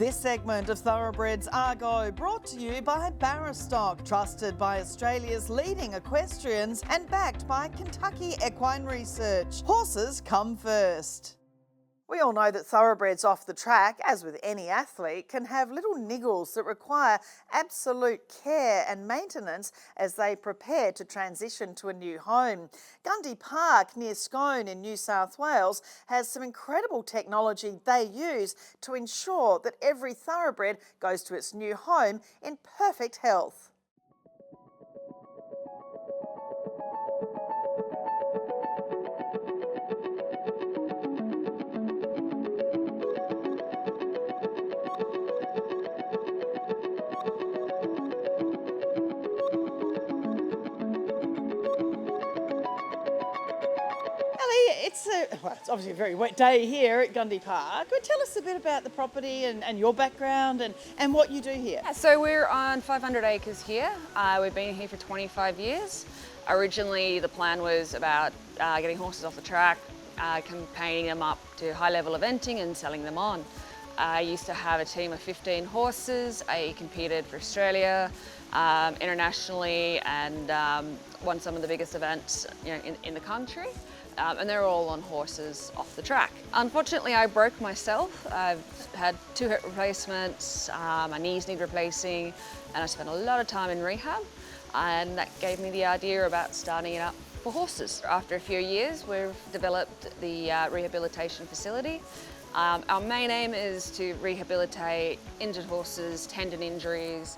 This segment of Thoroughbreds Argo brought to you by Barristock, trusted by Australia's leading equestrians and backed by Kentucky Equine Research. Horses come first. We all know that thoroughbreds off the track, as with any athlete, can have little niggles that require absolute care and maintenance as they prepare to transition to a new home. Gundy Park near Scone in New South Wales has some incredible technology they use to ensure that every thoroughbred goes to its new home in perfect health. It's obviously a very wet day here at Gundy Park, but tell us a bit about the property and your background and what you do here. So we're on 500 acres here. We've been here for 25 years. Originally the plan was about getting horses off the track, campaigning them up to high level eventing and selling them on. I used to have a team of 15 horses. I competed for Australia, internationally, and won some of the biggest events in the country. And they're all on horses off the track. Unfortunately, I broke myself. I've had 2 hip replacements, my knees need replacing, and I spent a lot of time in rehab, and that gave me the idea about starting it up for horses. After a few years, we've developed the rehabilitation facility. Our main aim is to rehabilitate injured horses, tendon injuries,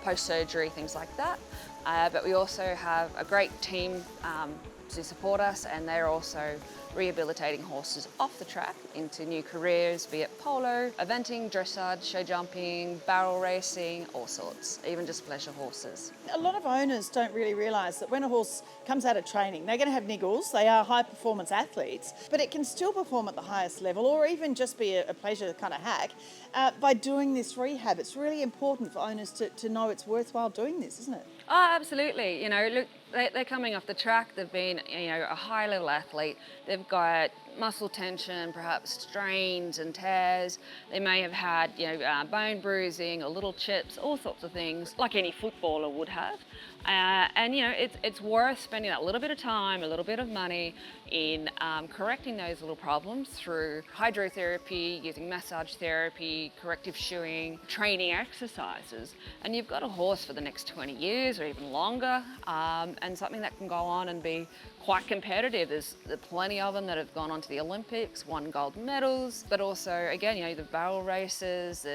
post-surgery, things like that. But we also have a great team to support us, and they're also rehabilitating horses off the track into new careers, be it polo, eventing, dressage, show jumping, barrel racing, all sorts, even just pleasure horses. A lot of owners don't really realise that when a horse comes out of training, they're going to have niggles, they are high performance athletes, but it can still perform at the highest level or even just be a pleasure kind of hack by doing this rehab. It's really important for owners to know it's worthwhile doing this, isn't it? Oh, absolutely. Look, they're coming off the track. They've been, a high-level athlete. They've got muscle tension, perhaps strains and tears. They may have had, bone bruising or little chips, all sorts of things, like any footballer would have. It's worth spending that little bit of time, a little bit of money in correcting those little problems through hydrotherapy, using massage therapy, corrective shoeing, training exercises. And you've got a horse for the next 20 years or even longer, and something that can go on and be quite competitive. There's plenty of them that have gone on to the Olympics, won gold medals, but also, again, the barrel races,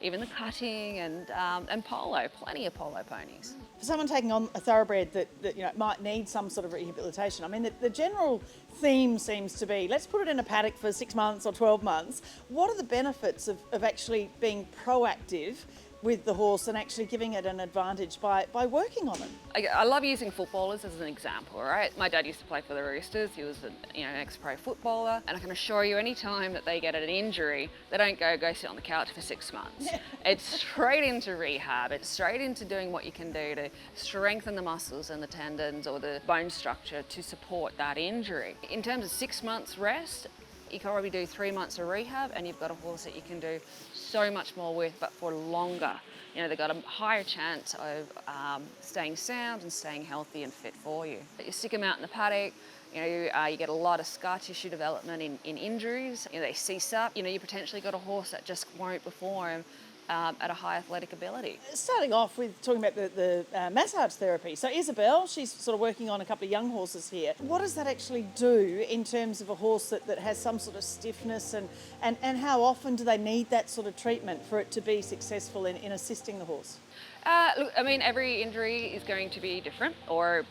even the cutting and polo, plenty of polo ponies. For someone taking on a thoroughbred that might need some sort of rehabilitation, I mean, the general theme seems to be, let's put it in a paddock for 6 months or 12 months. What are the benefits of actually being proactive with the horse and actually giving it an advantage by working on it? I love using footballers as an example, right? My dad used to play for the Roosters. He was an ex-pro footballer, and I can assure you any time that they get an injury, they don't go sit on the couch for 6 months. It's straight into rehab. It's straight into doing what you can do to strengthen the muscles and the tendons or the bone structure to support that injury. In terms of 6 months rest, you can probably do 3 months of rehab, and you've got a horse that you can do so much more with, but for longer. They've got a higher chance of staying sound and staying healthy and fit for you. You stick them out in the paddock, you get a lot of scar tissue development in injuries. They cease up. You potentially got a horse that just won't perform at a high athletic ability. Starting off with talking about the massage therapy. So Isabel, she's sort of working on a couple of young horses here. What does that actually do in terms of a horse that has some sort of stiffness, and how often do they need that sort of treatment for it to be successful in assisting the horse? Look, I mean, every injury is going to be different, or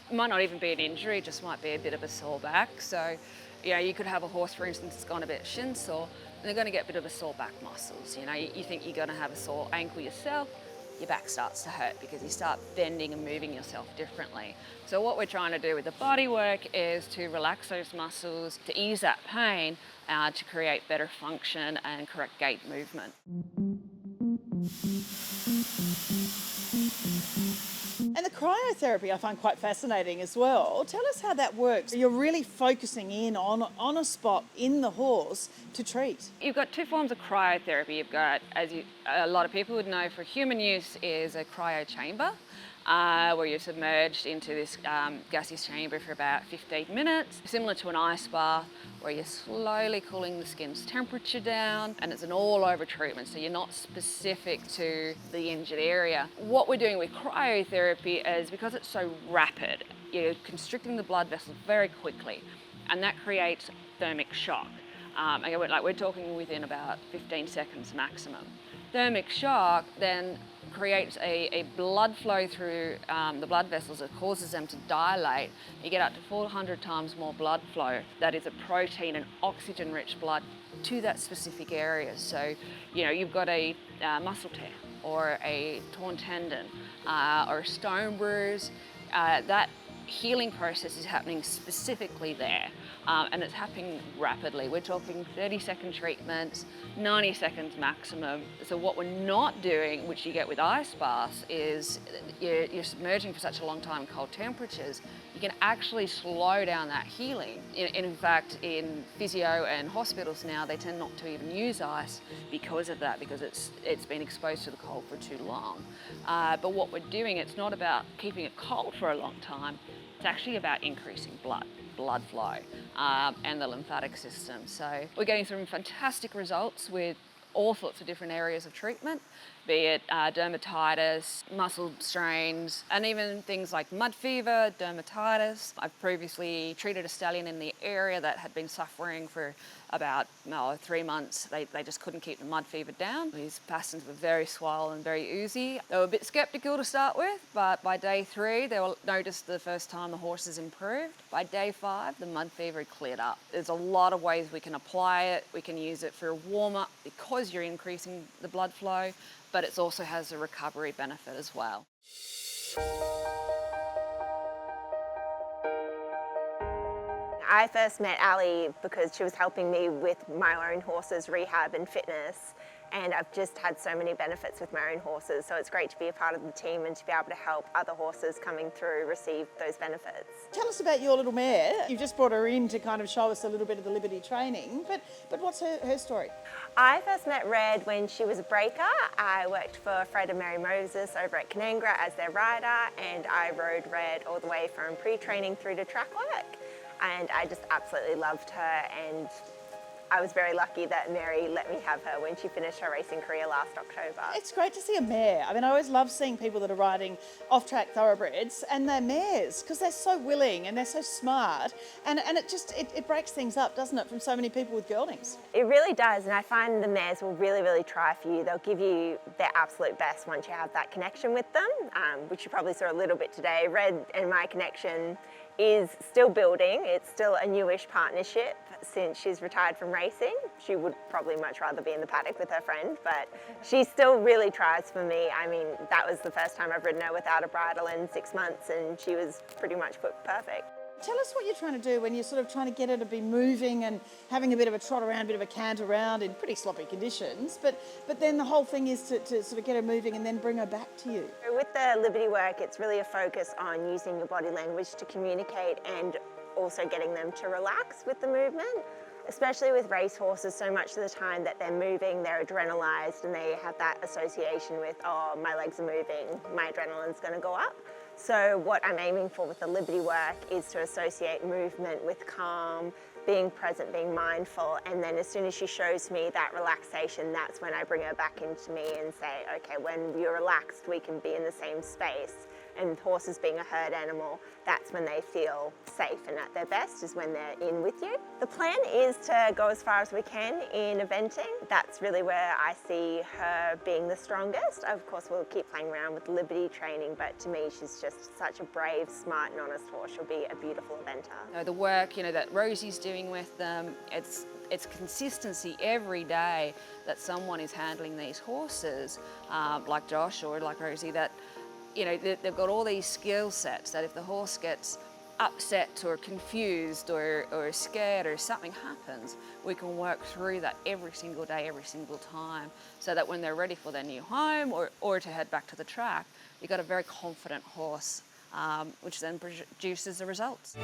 it might not even be an injury, it just might be a bit of a sore back. So, you could have a horse, for instance, that's gone a bit shin sore, and they're going to get a bit of a sore back muscles. You think you're going to have a sore ankle yourself, your back starts to hurt because you start bending and moving yourself differently. So what we're trying to do with the body work is to relax those muscles, to ease that pain, to create better function and correct gait movement. And the cryotherapy I find quite fascinating as well. Tell us how that works. You're really focusing in on a spot in the horse to treat. You've got two forms of cryotherapy. You've got, a lot of people would know, for human use is a cryo chamber, where you're submerged into this gaseous chamber for about 15 minutes, similar to an ice bath, where you're slowly cooling the skin's temperature down, and it's an all-over treatment, so you're not specific to the injured area. What we're doing with cryotherapy is, because it's so rapid, you're constricting the blood vessels very quickly, and that creates thermic shock. We're talking within about 15 seconds maximum. Thermic shock then creates a blood flow through the blood vessels that causes them to dilate. You get up to 400 times more blood flow. That is a protein and oxygen-rich blood to that specific area. So, you've got a muscle tear or a torn tendon or a stone bruise. That healing process is happening specifically there, and it's happening rapidly. We're talking 30-second treatments, 90 seconds maximum. So what we're not doing, which you get with ice baths, is you're submerging for such a long time in cold temperatures, you can actually slow down that healing. In fact, in physio and hospitals now, they tend not to even use ice because of that, because it's been exposed to the cold for too long. But what we're doing, it's not about keeping it cold for a long time. It's actually about increasing blood flow and the lymphatic system. So we're getting some fantastic results with all sorts of different areas of treatment, be it dermatitis, muscle strains, and even things like mud fever, dermatitis. I've previously treated a stallion in the area that had been suffering for about 3 months. They just couldn't keep the mud fever down. His pasterns were very swollen, very oozy. They were a bit sceptical to start with, but by day 3, they noticed the first time the horses improved. By day 5, the mud fever had cleared up. There's a lot of ways we can apply it. We can use it for a warm-up because you're increasing the blood flow, but it also has a recovery benefit as well. I first met Ali because she was helping me with my own horses' rehab and fitness, and I've just had so many benefits with my own horses, so it's great to be a part of the team and to be able to help other horses coming through receive those benefits. Tell us about your little mare. You've just brought her in to kind of show us a little bit of the Liberty training, but what's her story? I first met Red when she was a breaker. I worked for Fred and Mary Moses over at Canangra as their rider, and I rode Red all the way from pre-training through to track work. And I just absolutely loved her, and I was very lucky that Mary let me have her when she finished her racing career last October. It's great to see a mare. I mean, I always love seeing people that are riding off-track thoroughbreds and they're mares because they're so willing and they're so smart, and it breaks things up, doesn't it, from so many people with geldings? It really does, and I find the mares will really, really try for you. They'll give you their absolute best once you have that connection with them, which you probably saw a little bit today. Red and my connection is still building. It's still a newish partnership since she's retired from racing. She would probably much rather be in the paddock with her friend, but she still really tries for me. I mean, that was the first time I've ridden her without a bridle in 6 months, and she was pretty much perfect. Tell us what you're trying to do when you're sort of trying to get her to be moving and having a bit of a trot around, a bit of a cant around in pretty sloppy conditions, but then the whole thing is to sort of get her moving and then bring her back to you. With the Liberty work, it's really a focus on using your body language to communicate and also getting them to relax with the movement. Especially with racehorses, so much of the time that they're moving, they're adrenalized, and they have that association with, oh, my legs are moving, my adrenaline's going to go up. So what I'm aiming for with the Liberty work is to associate movement with calm, being present, being mindful, and then as soon as she shows me that relaxation, that's when I bring her back into me and say, okay, when you're relaxed, we can be in the same space. And horses being a herd animal, that's when they feel safe and at their best, is when they're in with you. The plan is to go as far as we can in eventing. That's really where I see her being the strongest. Of course, we'll keep playing around with Liberty training, but to me, she's just such a brave, smart and honest horse. She'll be a beautiful eventer. The work, that Rosie's doing with them, it's consistency every day that someone is handling these horses, like Josh or like Rosie, that they've got all these skill sets that if the horse gets upset or confused or scared or something happens, we can work through that every single day, every single time, so that when they're ready for their new home or to head back to the track, you've got a very confident horse which then produces the results.